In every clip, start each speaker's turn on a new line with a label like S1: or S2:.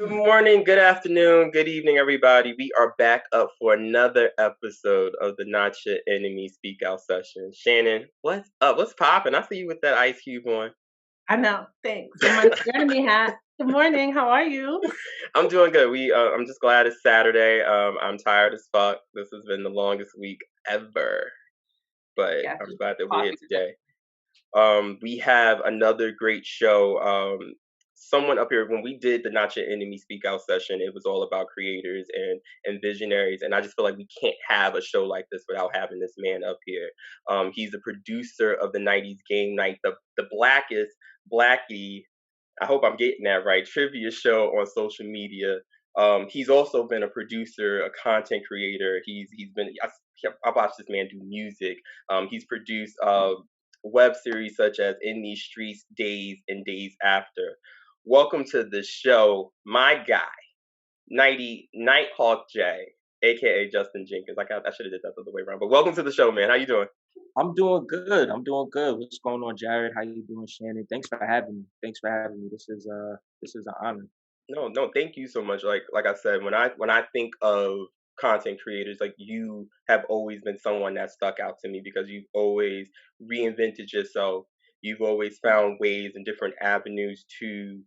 S1: Good morning, good afternoon, good evening, everybody. We are back up for another episode of the Not Your Enemy Speak Out session. Shannon, what's up? What's popping? I see you with that ice cube on.
S2: I know. Thanks. And my enemy hat. Good morning. How are you?
S1: I'm doing good. I'm just glad it's Saturday. I'm tired as fuck. This has been the longest week ever, but
S2: Yes,
S1: I'm glad that we're here
S2: coffee.
S1: today. We have another great show. Someone up here, when we did the Not Your Enemy Speak Out session, it was all about creators and visionaries, and I just feel like we can't have a show like this without having this man up here. He's the producer of the '90s game night, the blackest Blackie. I hope I'm getting that right. Trivia show on social media. He's also been a producer, a content creator. He's been I watched this man do music. He's produced web series such as In These Streets, Days, and Days After. Welcome to the show, my guy, Nighthawk J, aka Justin Jenkins. I should have did that the other way around. But welcome to the show, man. How you doing?
S3: I'm doing good. I'm doing good. What's going on, Jared? How you doing, Shannon? Thanks for having me. Thanks for having me. This is an honor.
S1: No, thank you so much. Like I said, when I think of content creators, like you have always been someone that stuck out to me because you've always reinvented yourself. You've always found ways and different avenues to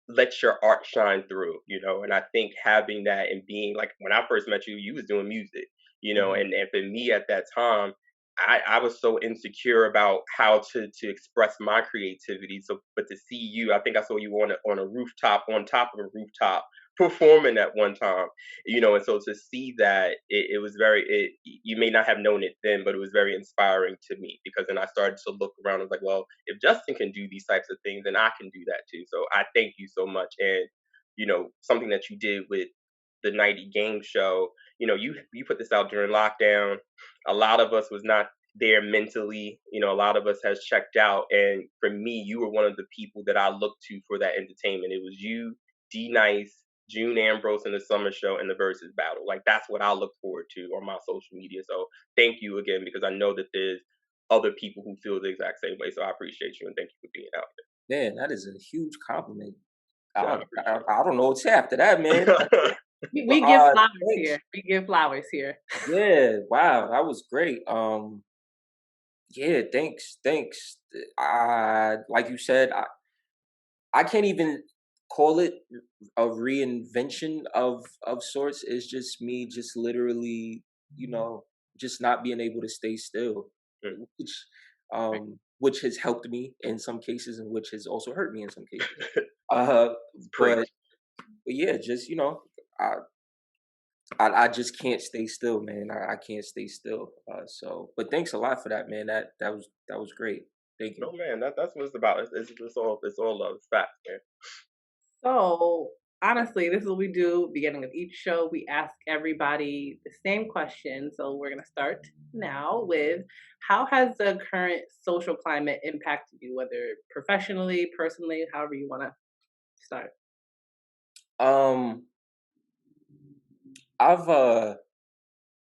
S1: let your art shine through, and I think having that and being like when I first met you, you was doing music,
S3: Mhm.
S1: and for me at that time, I was so insecure about how to express my creativity. So but to see you, I think I saw you on a rooftop, on top of a rooftop performing at one time, and so to see that, it was you may not have known it then, but it was very inspiring to me because then I started to look around. I was like, well, if Justin can do these types of things, then I can do that too. So I thank you so much. And something that you did with the Nighty game show, you put this out during lockdown. A lot of us was not there mentally. A lot of us has checked out. And for me, you were one of the people that I looked to for that entertainment. It was you, D Nice, June Ambrose in the summer show, and the versus battle. Like that's what I look forward to on my social media. So thank you again because I know that there's other people who feel the exact same way. So I appreciate you and thank you for being out
S3: Man, that is a huge compliment.
S1: there.
S3: I,
S1: I
S3: I,
S1: appreciate
S3: I don't know what to say after that, man.
S1: it.
S2: We give flowers
S3: Thanks.
S2: here. We give flowers here.
S3: Yeah, wow, that was great. Yeah, thanks. Like you said, I can't even call it a reinvention of sorts. It's just me, just literally, you know, just not being able to stay still,
S1: Mm,
S3: which which has helped me in some cases, and which has also hurt me in some cases. Uh, but
S1: Preach.
S3: but yeah, just I, I just can't stay still, man. I can't stay still. But thanks a lot for that, man. That was great. Thank you.
S1: No man, that's what it's about. It's all love. It's facts, man.
S2: So, honestly, this is what we do. Beginning of each show, we ask everybody the same question. So, we're going to start now with how has the current social climate impacted you, whether professionally, personally, however you want to start?
S3: Um, I've uh,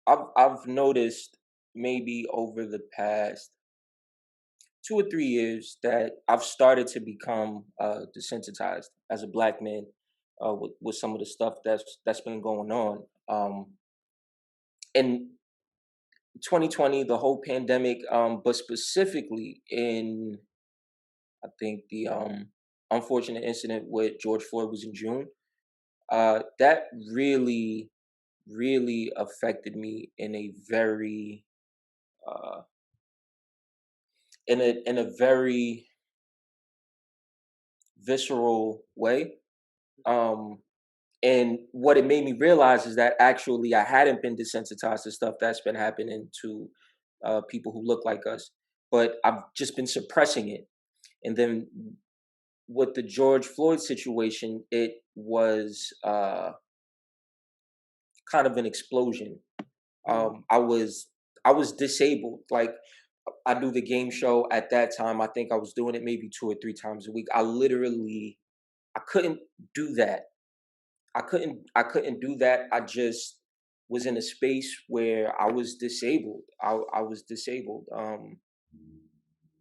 S3: I've noticed maybe over the past 2 or 3 years that I've started to become desensitized as a black man with some of the stuff that's been going on. In 2020, the whole pandemic, but specifically in I think the unfortunate incident with George Floyd was in June. That really affected me in a very uh, in a very visceral way. Um, and what it made me realize is that actually I hadn't been desensitized to stuff that's been happening to people who look like us, but I've just been suppressing it. And then with the George Floyd situation, it was kind of an explosion.
S2: Mm.
S3: I was disabled. Like I do the game show at that time. I think I was doing it maybe 2 or 3 times a week. I couldn't do that. I couldn't do that. I just was in a space where I was disabled. I was disabled.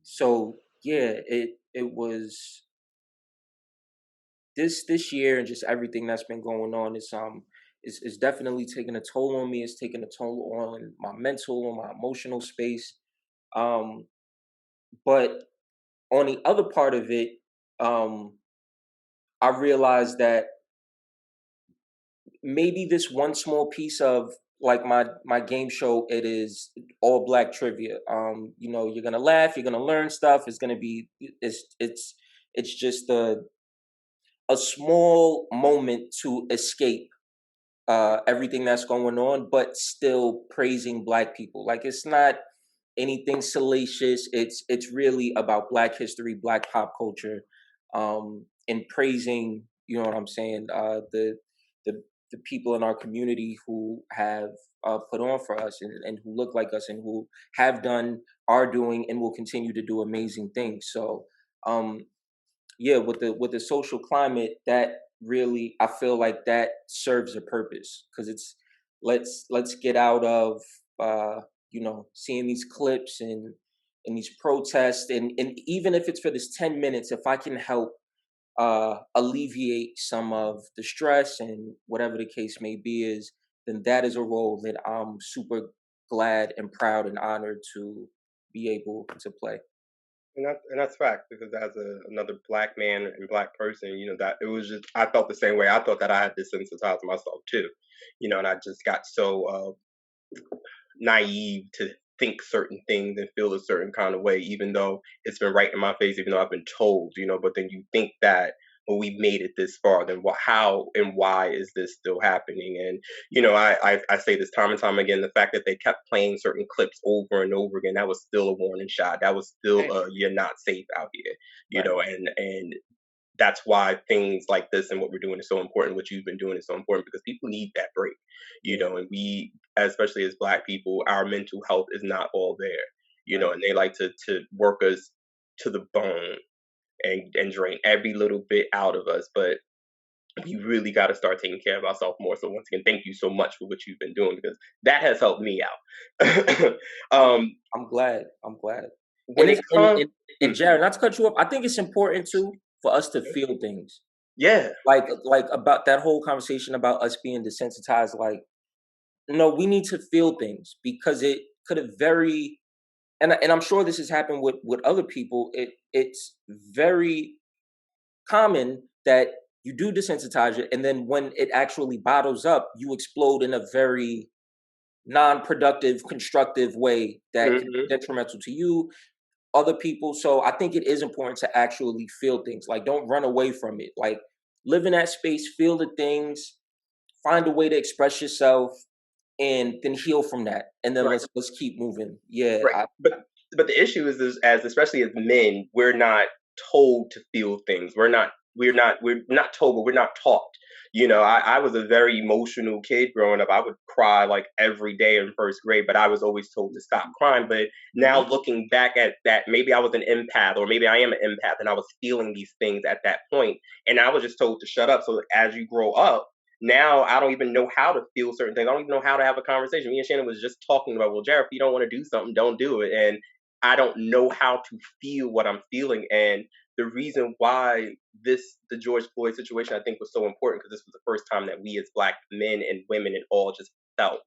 S3: So yeah, it was this year and just everything that's been going on is definitely taking a toll on me. It's taking a toll on my mental, on my emotional space. Um, but on the other part of it, um, I realized that maybe this one small piece of like my game show, it is all black trivia. You're gonna laugh, you're gonna learn stuff. It's gonna be it's just a small moment to escape everything that's going on, but still praising black people. Like it's not anything salacious. It's really about Black history, Black pop culture, and praising. You know what I'm saying? The the people in our community who have put on for us and who look like us and who have done, are doing, and will continue to do amazing things. So um, yeah, with the social climate, that really, I feel like that serves a purpose, because it's let's get out of seeing these clips and these protests, and even if it's for this 10 minutes, if I can help alleviate some of the stress and whatever the case may be, is then that is a role that I'm super glad and proud and honored to be able to play.
S1: And that's fact, because as another black man and black person, that it was just, I felt the same way. I thought that I had desensitized myself too, and I just got so naive to think certain things and feel a certain kind of way, even though it's been right in my face, even though I've been told, but then you think that, well, we've made it this far, then how and why is this still happening? And, I say this time and time again, the fact that they kept playing certain clips over and over again, that was still a warning shot. That was still,
S2: Right.
S1: you're not safe out here,
S3: Right.
S1: and that's why things like this and what we're doing is so important. What you've been doing is so important, because people need that break,
S3: Yeah.
S1: and we, especially as black people, our mental health is not all there,
S3: Right.
S1: and they like to work us to the bone and drain every little bit out of us. But we really got to start taking care of ourselves more. So once again, thank you so much for what you've been doing, because that has helped me out.
S3: I'm
S1: um,
S3: I'm glad. I'm glad.
S1: when
S3: And
S1: it
S3: it's
S1: comes,
S3: and Jared, not to cut you off, I think it's important too for us to feel things.
S1: yeah,
S3: Like about that whole conversation about us being desensitized, like, no, we need to feel things, because it could have very, and I'm sure this has happened with other people. It's very common that you do desensitize it, and then when it actually bottles up, you explode in a very non-productive, constructive way that can be
S1: hmm
S3: detrimental to you, other people. So I think it is important to actually feel things. Like, don't run away from it. Like, live in that space, feel the things, find a way to express yourself, and then heal from that. And then
S1: right.
S3: let's keep moving. Yeah,
S1: Right. But the issue is as especially as men, we're not told to feel things. We're not told, but we're not taught. I was a very emotional kid growing up. I would cry like every day in first grade, but I was always told to stop crying. But
S3: mhm,
S1: now looking back at that, maybe I was an empath, or maybe I am an empath, and I was feeling these things at that point, and I was just told to shut up. So as you grow up, now I don't even know how to feel certain things. I don't even know how to have a conversation. Me and Shannon was just talking about, well, Jared, if you don't want to do something, don't do it. And I don't know how to feel what I'm feeling. And the reason why the George Floyd situation, I think, was so important, because this was the first time that we as black men and women and all just felt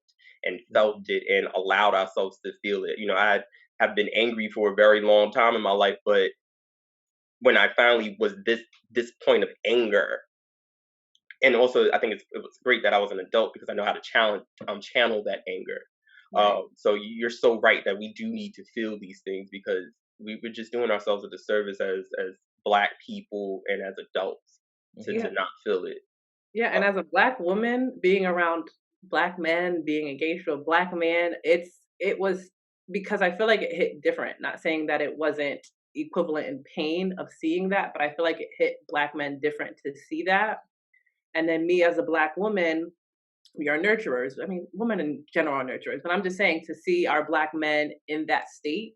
S1: and felt
S3: mhm,
S1: it and allowed ourselves to feel it. I have been angry for a very long time in my life, but when I finally was this point of anger, and also I think it was great that I was an adult, because I know how to channel that anger.
S2: Right.
S1: So you're so right that we do need to feel these things, because we're just doing ourselves a disservice as black people and as adults to
S2: Yeah.
S3: mhm,
S1: not feel it.
S2: Yeah.
S1: Uh,
S2: And as a black woman, being around black men, being engaged to a black man, it was because I feel like it hit different. Not saying that it wasn't equivalent in pain of seeing that, but I feel like it hit black men different to see that. And then me as a black woman, we are nurturers. I mean, women in general are nurturers, but I'm just saying to see our black men in that state,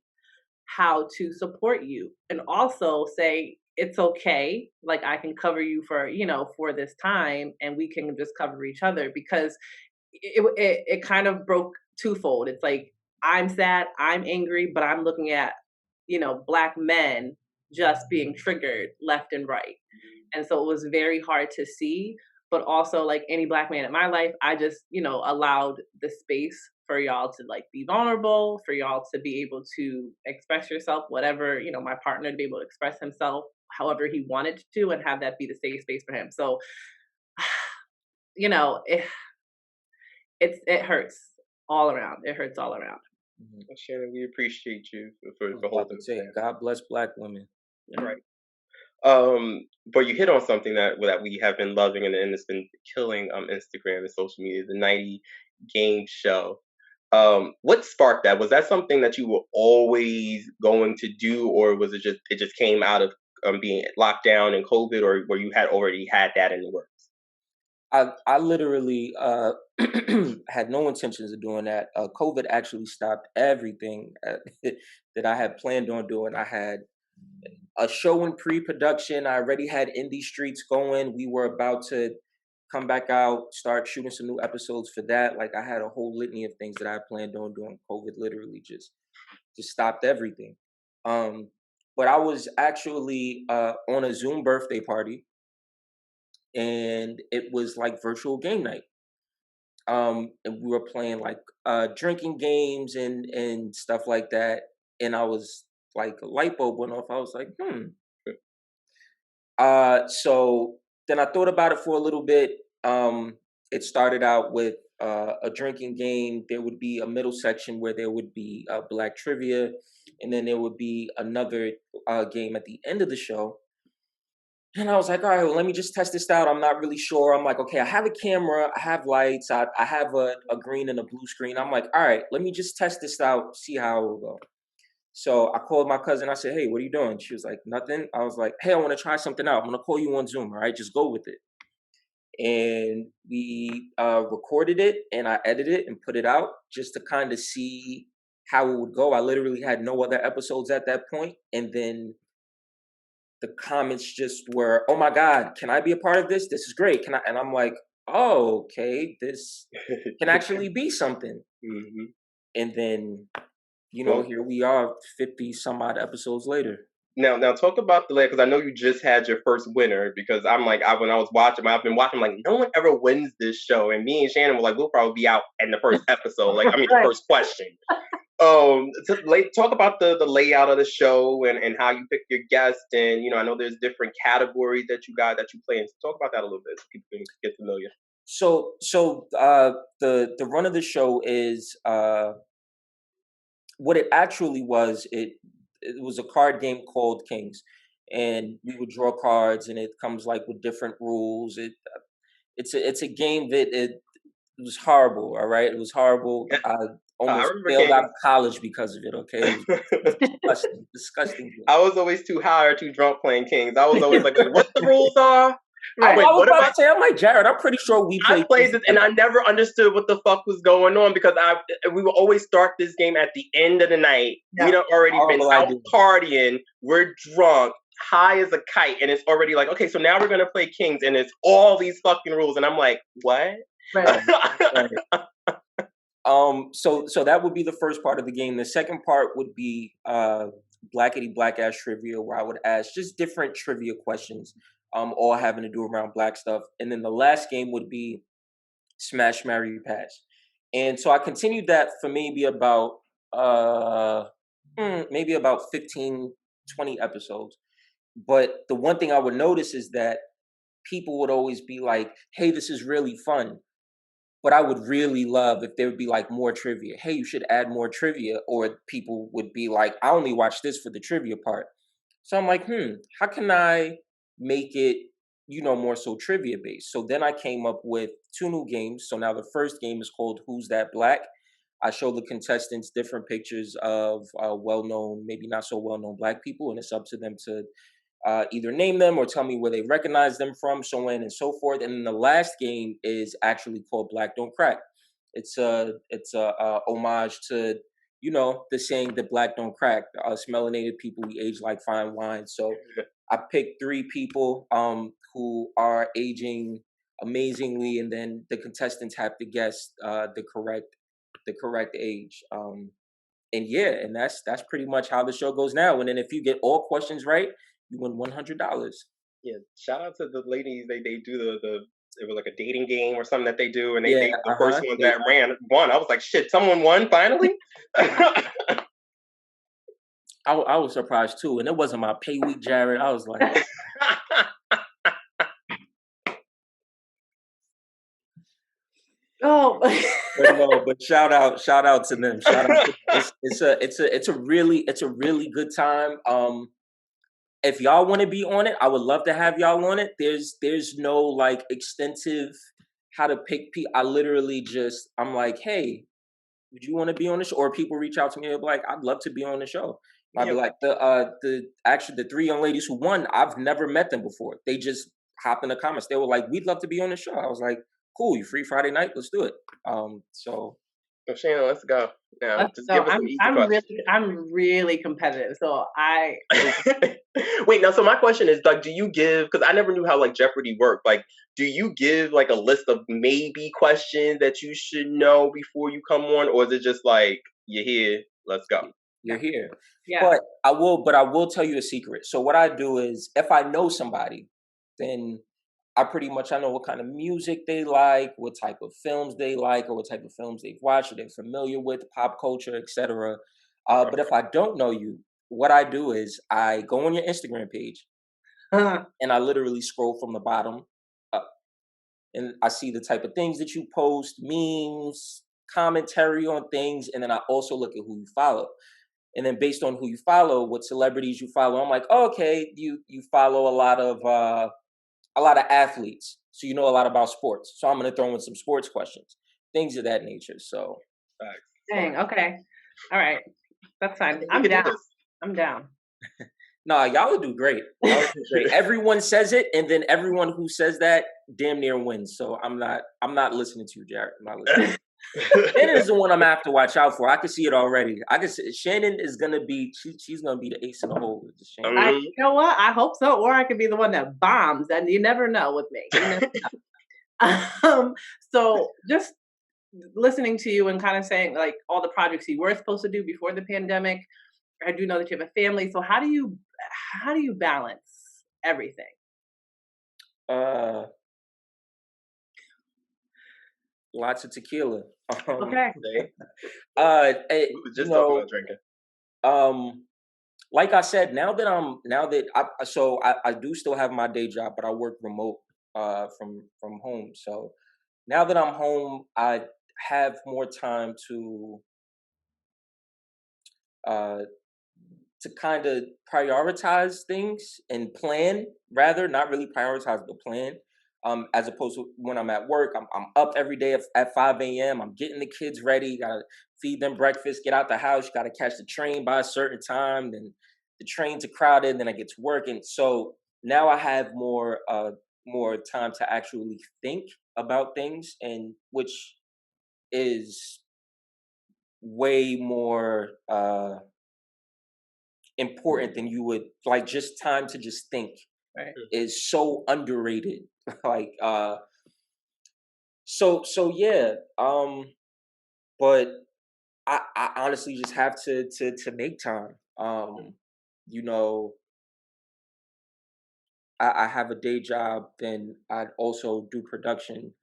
S2: how to support you and also say it's okay, like I can cover you for for this time, and we can just cover each other, because it kind of broke twofold. It's like I'm sad, I'm angry, but I'm looking at black men just being triggered left and right. And so it was very hard to see. But also, like any black man in my life, I just, allowed the space for y'all to like be vulnerable, for y'all to be able to express yourself, whatever, my partner to be able to express himself however he wanted to, and have that be the safe space for him. So, it, it hurts all around. It hurts all around.
S1: Shannon, we appreciate you for
S3: holding space. God bless Black women.
S1: Right. But you hit on something that we have been loving, and it's been killing Instagram and social media, the Nighty game show. What sparked that? Was that something that you were always going to do, or was it just came out of being locked down and COVID, or where you had already had that in the works?
S3: I literally had no intentions of doing that. COVID actually stopped everything that I had planned on doing. I had a show in pre-production. I already had Indie Streets going. We were about to come back out, start shooting some new episodes for that. Like, I had a whole litany of things that I planned on doing. COVID literally just stopped everything. But I was actually on a Zoom birthday party, and it was like virtual game night. And we were playing like drinking games and stuff like that. And I was like, a light bulb went off. I was like, so then I thought about it for a little bit. It started out with a drinking game. There would be a middle section where there would be Black trivia, and then there would be another game at the end of the show. And I was like, all right, well, let me just test this out. I'm not really sure. I'm like, okay, I have a camera, I have lights, I have a green and a blue screen. I'm like, all right, let me just test this out, see how it will go. So I called my cousin. I said, hey, what are you doing? She was like, nothing. I was like, hey, I want to try something out. I'm going to call you on Zoom. All right, just go with it. And we recorded it, and I edited it and put it out just to kind of see how it would go. I literally had no other episodes at that point. And then the comments just were, oh my God, can I be a part of this? This is great. Can I? And I'm like, oh, okay, this can actually be something.
S1: Mm-hmm.
S3: And then, here we are 50 some odd episodes later.
S1: Now talk about the because I know you just had your first winner, because I'm like, when I was watching, I've been watching, like, no one ever wins this show. And me and Shannon were like, we'll probably be out in the first episode. Like, I mean, the first question. Talk about the layout of the show and how you pick your guests, and I know there's different categories that you play in. So talk about that a little bit so people can get familiar.
S3: So the run of the show is what it actually was. It was a card game called Kings, and we would draw cards, and it comes like with different rules. It's a game that it was horrible. All right, it was horrible. I almost failed out of college because of it. Okay, it was disgusting.
S1: I was always too high or too drunk playing Kings. I was always like, what the rules are?
S3: Right. I was about to say, I'm like, Jared, I'm pretty sure
S1: I played this and I never understood what the fuck was going on, because we would always start this game at the end of the night. Yeah. We'd already been out partying. We're drunk, high as a kite, and it's already like, okay, so now we're gonna play Kings, and it's all these fucking rules, and I'm like, what?
S3: Right. So that would be the first part of the game. The second part would be Blackity Black Ass Trivia, where I would ask just different trivia questions, all having to do around Black stuff. And then the last game would be Smash, Marry, Pass. And so I continued that for maybe about 15, 20 episodes. But the one thing I would notice is that people would always be like, hey, this is really fun. But I would really love if there would be like more trivia. Hey, you should add more trivia. Or people would be like, I only watch this for the trivia part. So I'm like, how can I make it, more so trivia based? So then I came up with 2 new games. So now the first game is called Who's That Black? I show the contestants different pictures of well-known, maybe not so well-known Black people, and it's up to them to either name them or tell me where they recognize them from, so on and so forth. And then the last game is actually called Black Don't Crack. It's a homage to, the saying that Black don't crack. Us melanated people, we age like fine wine. So I picked 3 people who are aging amazingly, and then the contestants have to guess the correct age. yeah, and that's pretty much how the show goes now. And then if you get all questions right, you win $100.
S1: Yeah, shout out to the ladies. They do the it was like a dating game or something that they do, and
S3: Yeah,
S1: they the first one that won. I was like, shit, someone won finally.
S3: I was surprised too, and it wasn't my pay week, Jared. I was like,
S2: oh,
S3: but no, but shout out to them. Shout out to, it's a really good time. If y'all want to be on it, I would love to have y'all on it. There's no like extensive how to pick people. I literally just I'm like, hey, would you want to be on the show? Or people reach out to me, they'll be like, I'd love to be on the show. I'd be like, the 3 young ladies who won, I've never met them before. They just hopped in the comments. They were like, we'd love to be on the show. I was like, cool, you free Friday night? Let's do it. So
S1: Shannon, let's go. Now, just give us some easy
S2: I'm
S1: questions.
S2: I'm really competitive, so I
S1: Wait, now, so my question is, like, do you give? Because I never knew how like Jeopardy worked. Like, do you give like a list of maybe questions that you should know before you come on, or is it just like you're here, let's go?
S3: you're here.
S2: yeah.
S3: But I will tell you a secret. So what I do is, if I know somebody, then I know what kind of music they like, what type of films they like, or what type of films they've watched, or they're familiar with, pop culture, etc. But if I don't know you, what I do is I go on your Instagram page and I literally scroll from the bottom up, and I see the type of things that you post, memes, commentary on things, and then I also look at who you follow. And then based on who you follow, what celebrities you follow, I'm like, oh, okay, you follow a lot of athletes, so you know a lot about sports. So I'm going to throw in some sports questions, things of that nature. So,
S2: dang, okay, all right, that's fine. I'm down. I'm down.
S3: Nah, y'all would do great. Y'all would do great. Everyone says it, and then everyone who says that damn near wins. So I'm not listening to you, Jared. I'm not listening. Shannon is the one I'm gonna have to watch out for. I can see it already. I can see Shannon is gonna be she's gonna be the ace in the hole with the Shannon.
S2: You know what? I hope so, or I could be the one that bombs, and you never know with me. You never know. So just listening to you and kind of saying like all the projects you were supposed to do before the pandemic. I do know that you have a family. So how do you balance everything?
S3: Lots of tequila.
S2: Okay.
S1: We were just talking about drinking.
S3: Like I said, now that I do still have my day job, but I work remote from home. So now that I'm home, I have more time to kind of prioritize things and plan, rather not really prioritize but plan. As opposed to when I'm at work, I'm up every day at 5 a.m. I'm getting the kids ready, gotta feed them breakfast, get out the house, gotta catch the train by a certain time, then the trains are crowded, then I get to work. And so now I have more time to actually think about things, and which is way more important than you would like. Just time to just think is so underrated. Like so yeah, but I honestly just have to make time. You know, I have a day job, then I also do production,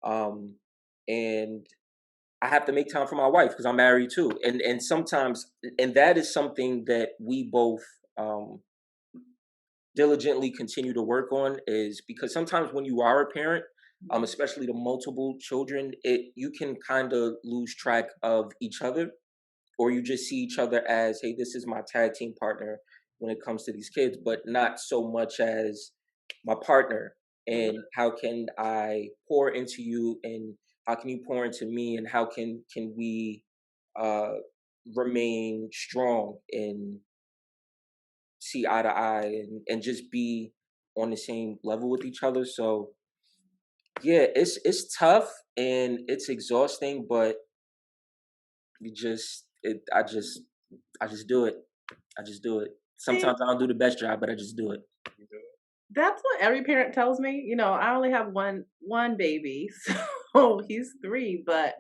S3: and I have to make time for my wife because I'm married too. And sometimes, and that is something that we both diligently continue to work on, is because sometimes when you are a parent, especially to multiple children, you can kind of lose track of each other, or you just see each other as, hey, this is my tag team partner when it comes to these kids, but not so much as my partner. And how can I pour into you, and how can you pour into me, and how can we remain strong and see eye to eye, and just be on the same level with each other. So yeah, it's tough and it's exhausting, but I just do it. I just do it. Sometimes I don't do the best job, but I just do it.
S2: That's what every parent tells me. You know, I only have one baby, so he's 3, but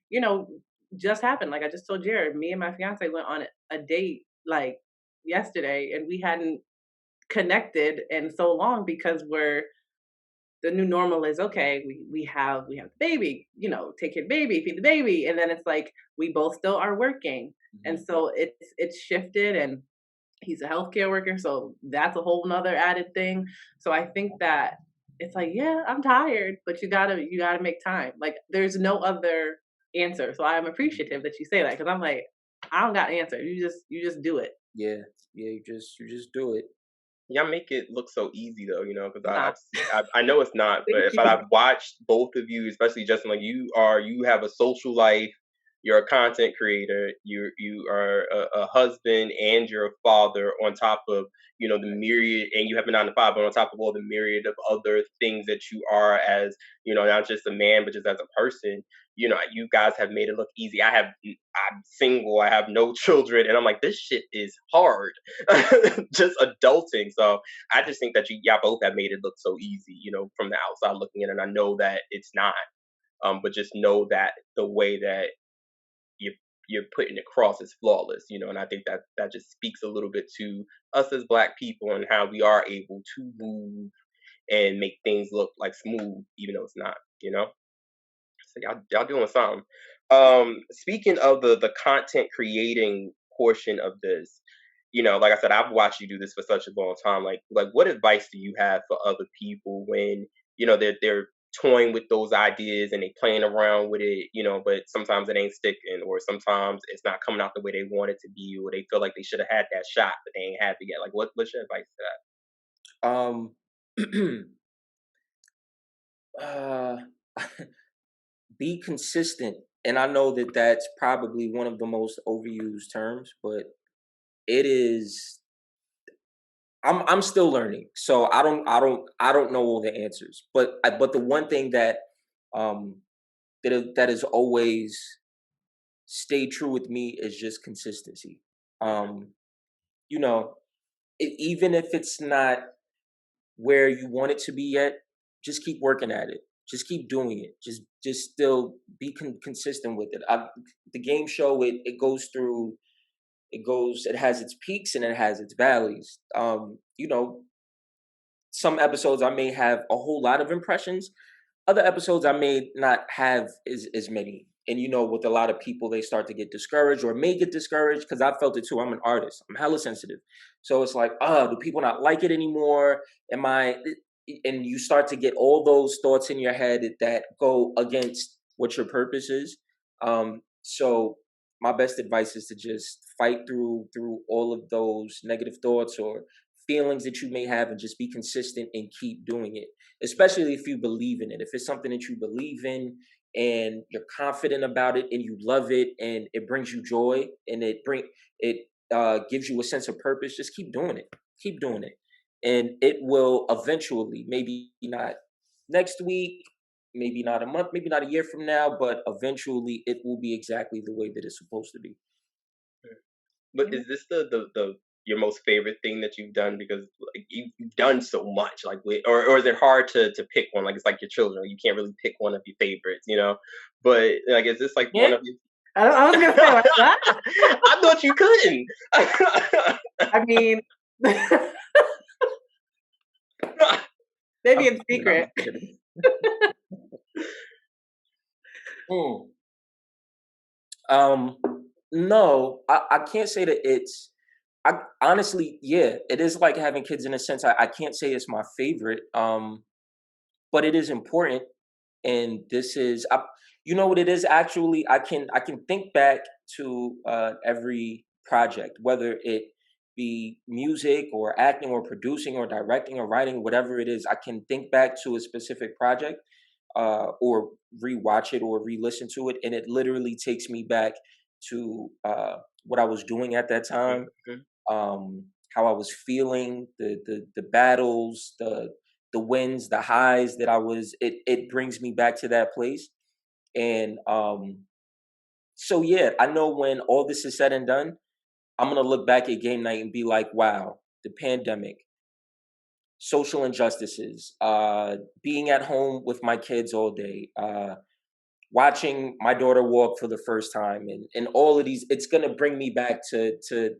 S2: you know, just happened. Like I just told Jared, me and my fiance went on a date like yesterday, and we hadn't connected in so long because we're the new normal is okay. We have the baby, you know, take care of the baby, feed the baby, and then it's like we both still are working, and
S3: Mhm.
S2: so it's shifted, and he's a healthcare worker, so that's a whole nother added thing. So I think that it's like, yeah, I'm tired, but you gotta make time. Like there's no other answer. So I'm appreciative that you say that because I'm like, I don't got an answer. You just do it.
S3: Yeah, yeah, you just do it.
S1: Y'all make it look so easy though, you know, because
S2: Nah,
S1: I know it's not,
S2: thank
S1: but
S2: you.
S1: I've watched both of you, especially Justin. Like you have a social life. You're a content creator. You are a husband and you're a father on top of the myriad, and you have a 9 to 5, but on top of all the myriad of other things that you are as not just a man, but just as a person. You guys have made it look easy. I'm single. I have no children, and I'm like, this shit is hard. Just adulting. So I just think that y'all both have made it look so easy, from the outside looking in, and I know that it's not. But just know that the way that you you're putting it across is flawless, and I think that that just speaks a little bit to us as Black people and how we are able to move and make things look like smooth, even though it's not. So y'all doing something. Speaking of the content creating portion of this, like I said, I've watched you do this for such a long time. Like what advice do you have for other people when they're toying with those ideas and they playing around with it, but sometimes it ain't sticking, or sometimes it's not coming out the way they want it to be, or they feel like they should have had that shot, but they ain't had it yet. Like what's your advice to
S3: Um, uh, be consistent. And I know that that's probably one of the most overused terms, but it is. I'm still learning, so I don't know all the answers. But the one thing that um that has always stayed true with me is just consistency. Um, you know, even if it's not where you want it to be yet, just keep working at it. Just keep doing it. Just still be consistent with it. The game show, it has its peaks and it has its valleys. Some episodes I may have a whole lot of impressions. Other episodes I may not have as many. And with a lot of people, they start to get discouraged or may get discouraged because I felt it too. I'm an artist. I'm hella sensitive. So it's like, do people not like it anymore? Am I? And you start to get all those thoughts in your head that go against what your purpose is. So my best advice is to just fight through all of those negative thoughts or feelings that you may have, and just be consistent and keep doing it, especially if you believe in it. If it's something that you believe in and you're confident about it and you love it and it brings you joy and it gives you a sense of purpose, just keep doing it. Keep doing it. And it will eventually, maybe not next week, maybe not a month, maybe not a year from now, but eventually it will be exactly the way that it's supposed to be.
S1: that? But is this the your most favorite thing that you've done? Because like you've done so much, like or is it hard to pick one? Like it's like your children, you can't really pick one of your favorites. But like, is this like
S2: Yeah,
S1: one of your?
S2: I was gonna say like what?
S1: I thought you couldn't.
S2: I mean, maybe in
S3: I'm
S2: secret.
S3: kidding. Mm. Um, no, I can't say that it's. I honestly, yeah, it is like having kids in a sense. I can't say it's my favorite, but it is important, and this is, you know what it is actually. I can think back to every project, whether it be music or acting or producing or directing or writing, whatever it is. I can think back to a specific project, or rewatch it or re-listen to it, and it literally takes me back to what I was doing at that time,
S1: Mhm.
S3: how I was feeling, the battles, the wins, the highs that I was. It brings me back to that place, and so yeah, I know when all this is said and done, I'm gonna look back at game night and be like, wow, the pandemic, social injustices, being at home with my kids all day, watching my daughter walk for the first time, and all of these, it's gonna bring me back to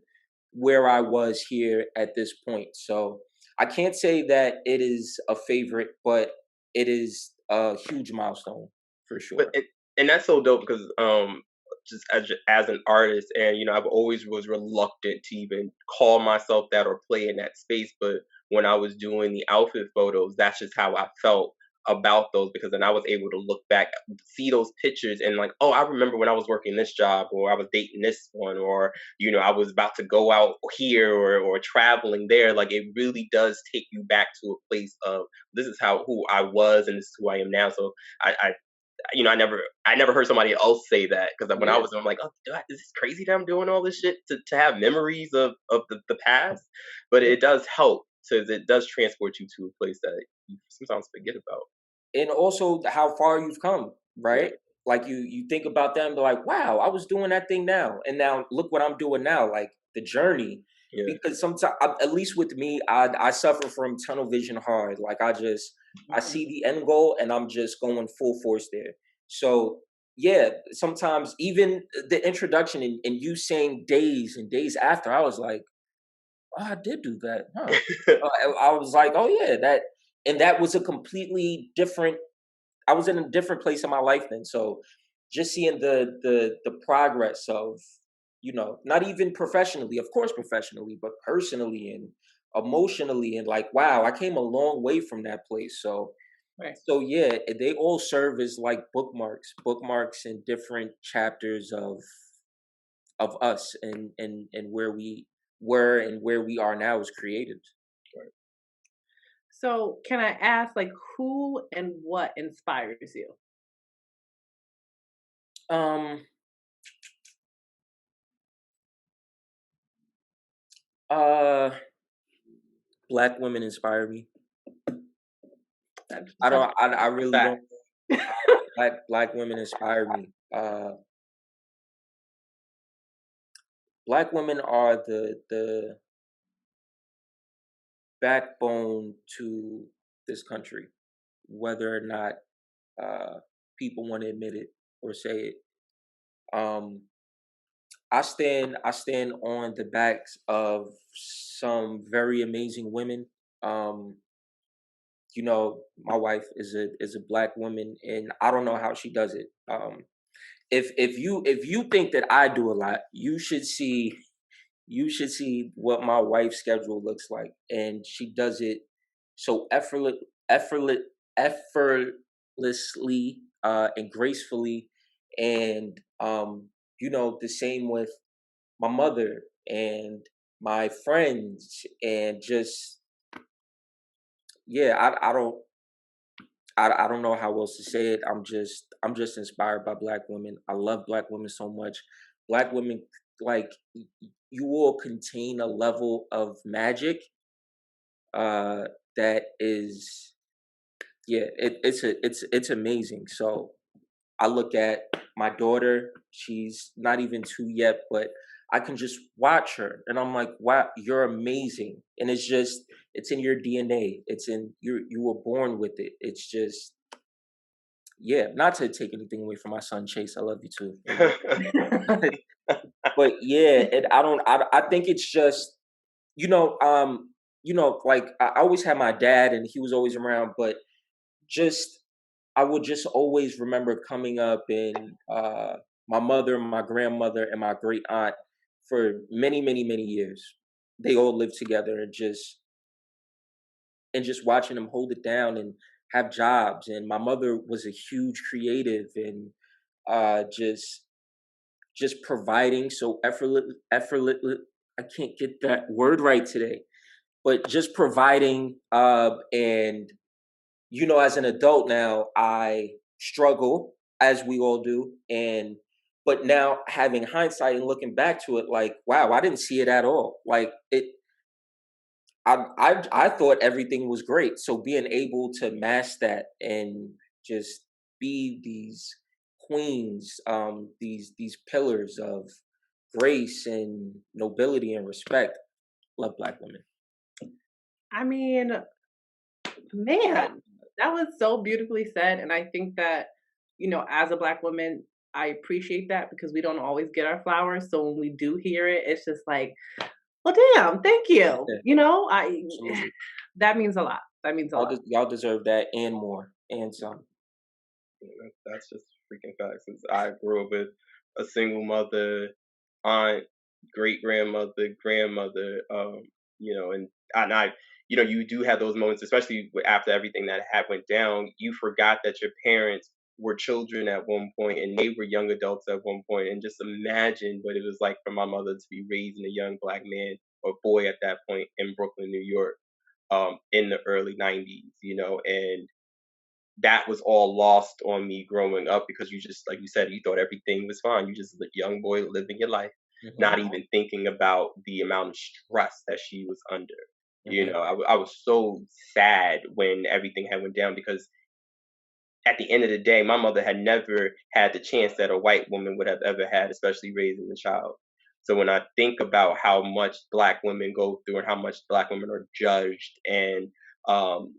S3: where I was here at this point. So I can't say that it is a favorite, but it is a huge milestone for
S1: But
S3: sure.
S1: and that's so dope because just as an artist, and I've always was reluctant to even call myself that or play in that space. But when I was doing the outfit photos, that's just how I felt about those, because then I was able to look back, see those pictures, and like, oh, I remember when I was working this job, or I was dating this one, or I was about to go out here, or traveling there. Like, it really does take you back to a place of, this is how who I was, and this is who I am now. So I I never heard somebody else say that, because when I
S3: Yeah.
S1: was, I'm like, oh, is this crazy that I'm doing all this shit to have memories of the past? But
S3: Yeah.
S1: it does help, because it does transport you to a place that you sometimes forget about.
S3: And also how far you've come,
S1: Yeah,
S3: right? Like you think about them, they're like, wow, I was doing that thing now, and now look what I'm doing now. Like the journey,
S1: yeah.
S3: because sometimes, at least with me, I suffer from tunnel vision hard. Like I
S2: Mhm.
S3: see the end goal, and I'm just going full force there. So yeah, sometimes even the introduction, and you saying days and days after, I was like, oh, I did do that, huh? I was like, oh yeah, that, and that was a completely different, I was in a different place in my life then. So just seeing the progress of, not even professionally, of course professionally, but personally and emotionally, and like, wow, I came a long way from that place. So
S2: Right.
S3: yeah, they all serve as like bookmarks in different chapters of us, and where we were and where we are now as creatives.
S2: So, can I ask, like, who and what inspires you?
S3: Um uh Black women inspire me.
S2: That's
S3: I
S2: such
S3: don't I
S1: A
S3: really
S1: fact.
S3: don't. Black women inspire me. Black women are the backbone to this country, whether or not people want to admit it or say it. Um, I stand on the backs of some very amazing women. Um, my wife is a Black woman, and I don't know how she does it. If you think that I do a lot, you should see what my wife's schedule looks like, and she does it so effortless, effortlessly, and gracefully, and the same with my mother and my friends, and just, yeah, I don't know how else to say it. I'm just inspired by Black women. I love Black women so much. Black women, like, you all contain a level of magic uh that is, yeah, it's amazing. So I look at my daughter, she's not even 2 yet, but I can just watch her and I'm like, wow, you're amazing. And it's in your DNA. It's in you were born with it. It's just, yeah, not to take anything away from my son Chase. I love you too, baby. But yeah, and I think it's just, you know, um, like, I always had my dad and he was always around, but just, I would just always remember coming up, and my mother, my grandmother, and my great aunt for many, many, many years. They all lived together, and just watching them hold it down and have jobs. And my mother was a huge creative, and just providing so effortless. I can't get that word right today, but just providing, and as an adult now, I struggle, as we all do, and but now having hindsight and looking back to it, like, wow, I didn't see it at all. Like, I thought everything was great. So being able to mask that and just be these queens, these pillars of grace and nobility and respect. Love Black women.
S2: I mean, man, that was so beautifully said. And I think that as a Black woman, I appreciate that because we don't always get our flowers. So when we do hear it, it's just like, well, damn, thank you.
S3: Yeah,
S2: I
S3: absolutely.
S2: that means a lot. That means a lot.
S3: Y'all deserve that and more and some.
S1: That's just freaking facts. Since I grew up with a single mother, aunt, great grandmother, grandmother, and I, you do have those moments, especially after everything that had went down. You forgot that your parents were children at one point and they were young adults at one point, and just imagine what it was like for my mother to be raising a young Black man or boy at that point in Brooklyn, New York, in the early '90s, and that was all lost on me growing up because you just, like you said, you thought everything was fine. You just young boy living your life,
S3: Hmm.
S1: not even thinking about the amount of stress that she was under.
S3: Hmm.
S1: I was so sad when everything had went down because at the end of the day, my mother had never had the chance that a white woman would have ever had, especially raising a child. So when I think about how much Black women go through and how much Black women are judged and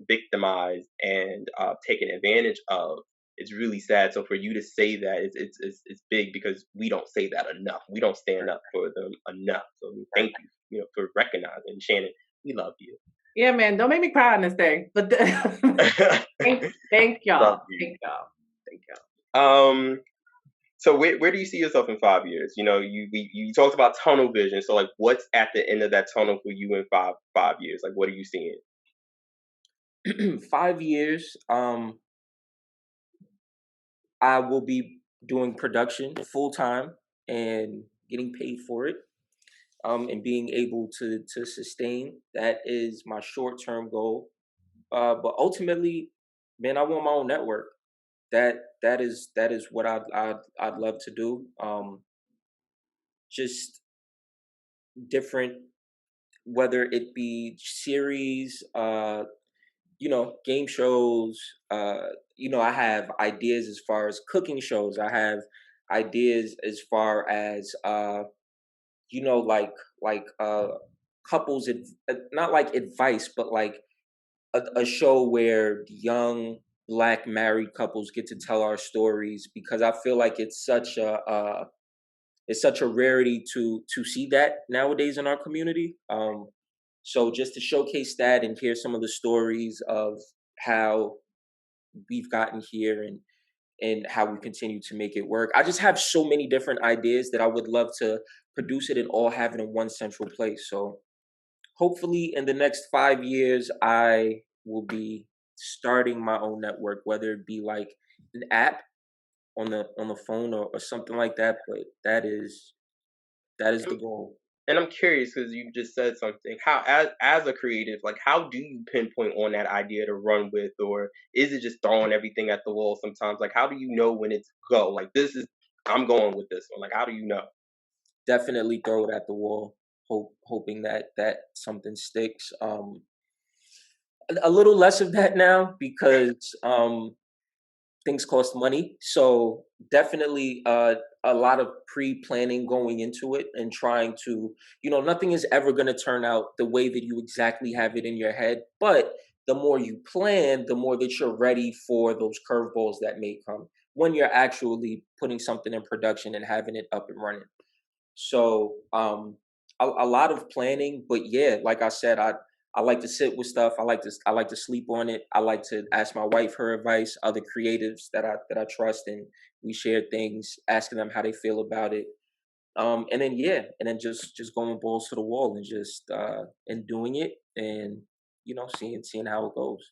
S1: victimized and taken advantage of, it's really sad. So for you to say that, it's big because we don't say that enough. We don't stand up for them enough. So thank you, for recognizing. Shannon, we love you.
S2: Yeah, man, don't make me cry on this thing. But thank
S1: Love
S2: y'all.
S1: you.
S2: Thank y'all. Thank y'all.
S1: Um, So where do you see yourself in 5 years? You talked about tunnel vision. So like, what's at the end of that tunnel for you in five years? Like, what are you seeing?
S3: 5 years. I will be doing production full time and getting paid for it. And being able to sustain that is my short term goal. But ultimately, man, I want my own network. That is what I'd love to do. Just different, whether it be series, game shows. I have ideas as far as cooking shows. I have ideas as far as like couples, not like advice, but like a show where young Black married couples get to tell our stories, because I feel like it's such a rarity to see that nowadays in our community. So just to showcase that and hear some of the stories of how we've gotten here and how we continue to make it work. I just have so many different ideas that I would love to produce it and all have it in one central place. So hopefully in the next 5 years, I will be starting my own network, whether it be like an app on the phone or something like that. But that is the goal.
S1: And I'm curious because you just said something. How, as a creative, like, how do you pinpoint on that idea to run with, or is it just throwing everything at the wall sometimes? Like, how do you know when it's go? Like, I'm going with this one. Like, how do you know?
S3: Definitely throw it at the wall, hoping that something sticks. A little less of that now because things cost money. So definitely a lot of pre-planning going into it and trying to, nothing is ever going to turn out the way that you exactly have it in your head. But the more you plan, the more that you're ready for those curveballs that may come when you're actually putting something in production and having it up and running. So a lot of planning, but yeah, like I said, I like to sit with stuff. I like to sleep on it. I like to ask my wife her advice, other creatives that I trust, and we share things, asking them how they feel about it. And then just going balls to the wall and just and doing it, and seeing how it goes.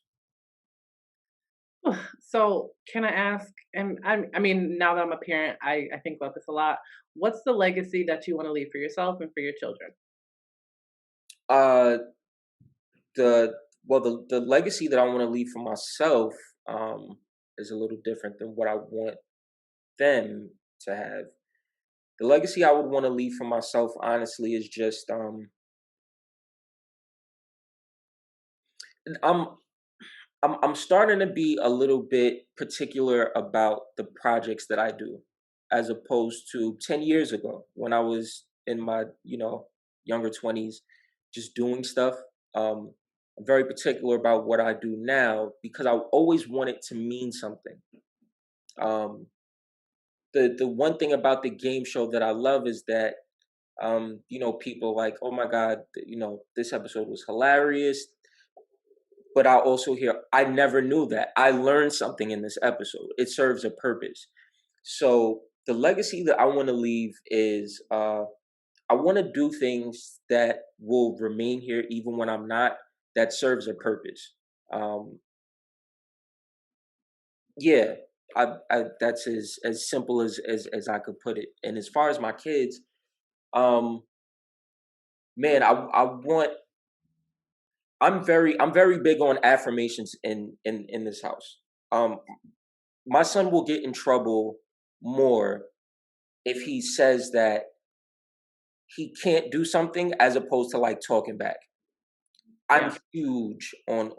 S2: So can I ask, and I mean, now that I'm a parent, I think about this a lot. What's the legacy that you want to leave for yourself and for your children?
S3: Uh, the the legacy that I want to leave for myself is a little different than what I want them to have. The legacy I would want to leave for myself, honestly, is just I'm I'm starting to be a little bit particular about the projects that I do, as opposed to 10 years ago when I was in my younger 20s, just doing stuff. I'm very particular about what I do now because I always want it to mean something. Um, the one thing about the game show that I love is that people like, oh my god, this episode was hilarious. But I also hear, I never knew that. I learned something in this episode. It serves a purpose. So the legacy that I want to leave is I want to do things that will remain here even when I'm not, that serves a purpose. Um, yeah, that's as simple as I could put it. And as far as my kids, um, man, I'm very big on affirmations in this house. Um, my son will get in trouble more if he says that he can't do something as opposed to like talking back.
S2: Yeah.
S3: I'm huge on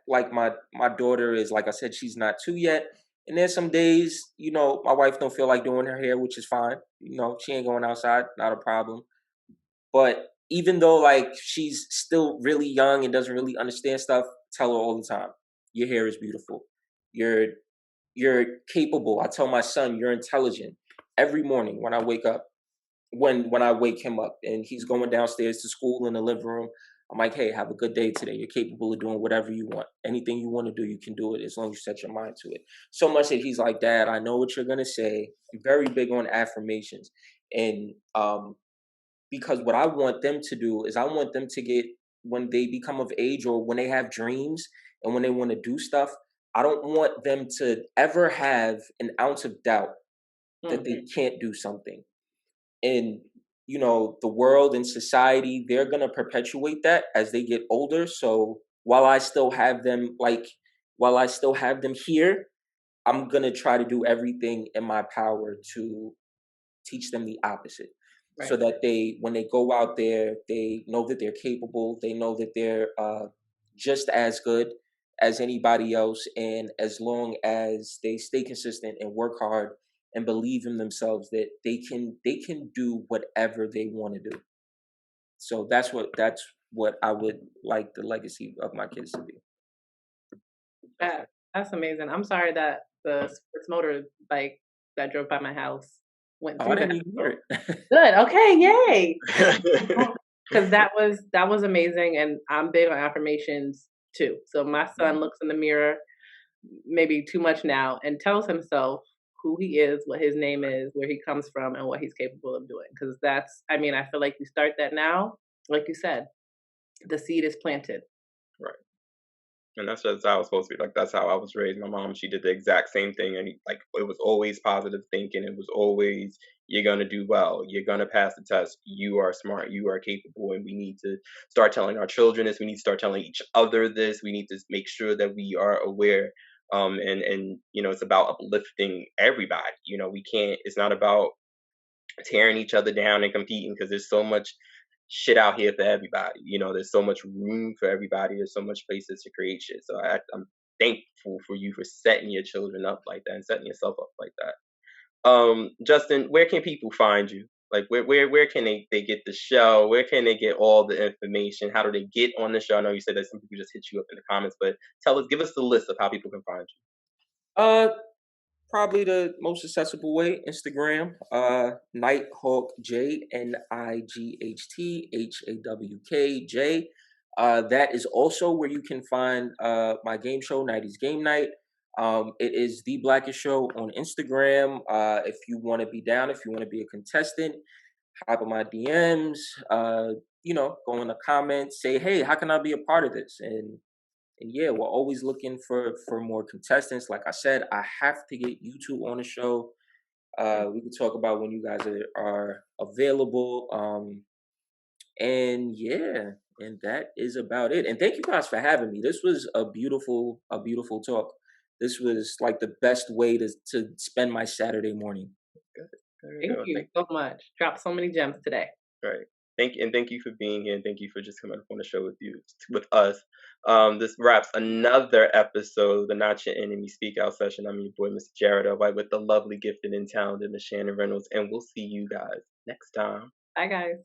S3: like my daughter is, like I said, she's not 2 yet. And there's some days, my wife don't feel like doing her hair, which is fine. She ain't going outside, not a problem. But even though like she's still really young and doesn't really understand stuff, tell her all the time, your hair is beautiful. You're capable. I tell my son, you're intelligent. Every morning when I wake up, when I wake him up and he's going downstairs to school in the living room, I'm like, hey, have a good day today. You're capable of doing whatever you want. Anything you want to do, you can do it as long as you set your mind to it. So much that he's like, Dad, I know what you're gonna say. I'm very big on affirmations. And because what I want them to do is I want them to get, when they become of age or when they have dreams and when they want to do stuff, I don't want them to ever have an ounce of doubt that they can't do something. And the world and society, they're going to perpetuate that as they get older. So while I still have them here, I'm going to try to do everything in my power to teach them the opposite.
S2: Right.
S3: So that when they go out there, they know that they're capable. They know that they're just as good as anybody else. And as long as they stay consistent and work hard and believe in themselves, that they can do whatever they want to do. So that's what I would like the legacy of my kids to be.
S2: That's amazing. I'm sorry that the sports motor bike that drove by my house went through
S3: I
S2: that.
S3: didn't even hear it.
S2: Good. Okay. Yay. Because that was amazing, and I'm big on affirmations too. So my son looks in the mirror, maybe too much now, and tells himself who he is, what his name is, where he comes from, and what he's capable of doing. Because I feel like you start that now, like you said, the seed is planted.
S1: Right. And that's just how I was supposed to be. Like, that's how I was raised. My mom, she did the exact same thing. And like, it was always positive thinking. It was always, you're going to do well. You're going to pass the test. You are smart. You are capable. And we need to start telling our children this. We need to start telling each other this. We need to make sure that we are aware. And it's about uplifting everybody. It's not about tearing each other down and competing, because there's so much shit out here for everybody. There's so much room for everybody. There's so much places to create shit. So I'm thankful for you for setting your children up like that and setting yourself up like that. Justin, where can people find you? Like, where can they get the show? Where can they get all the information? How do they get on the show? I know you said that some people just hit you up in the comments, but give us the list of how people can find you.
S3: Probably the most accessible way, Instagram, Nighthawk J, NIGHTHAWKJ. That is also where you can find my game show, Nighty's Game Night. It is The Blackest Show on Instagram. If you want to be down, if you want to be a contestant, hop in my DMs, go in the comments, say, hey, how can I be a part of this? And yeah, we're always looking for more contestants. Like I said, I have to get you two on the show. We can talk about when you guys are available. And yeah, and that is about it. And thank you guys for having me. This was a beautiful talk. This was like the best way to spend my Saturday morning.
S2: Thank you so much. Dropped so many gems today.
S1: Right. Thank you for being here, and thank you for just coming up on the show with us. This wraps another episode of the Not Your Enemy Speak Out session. I'm your boy, Mr. Jared White, with the lovely, gifted, and talented Miss Shannon Reynolds, and we'll see you guys next time.
S2: Bye, guys.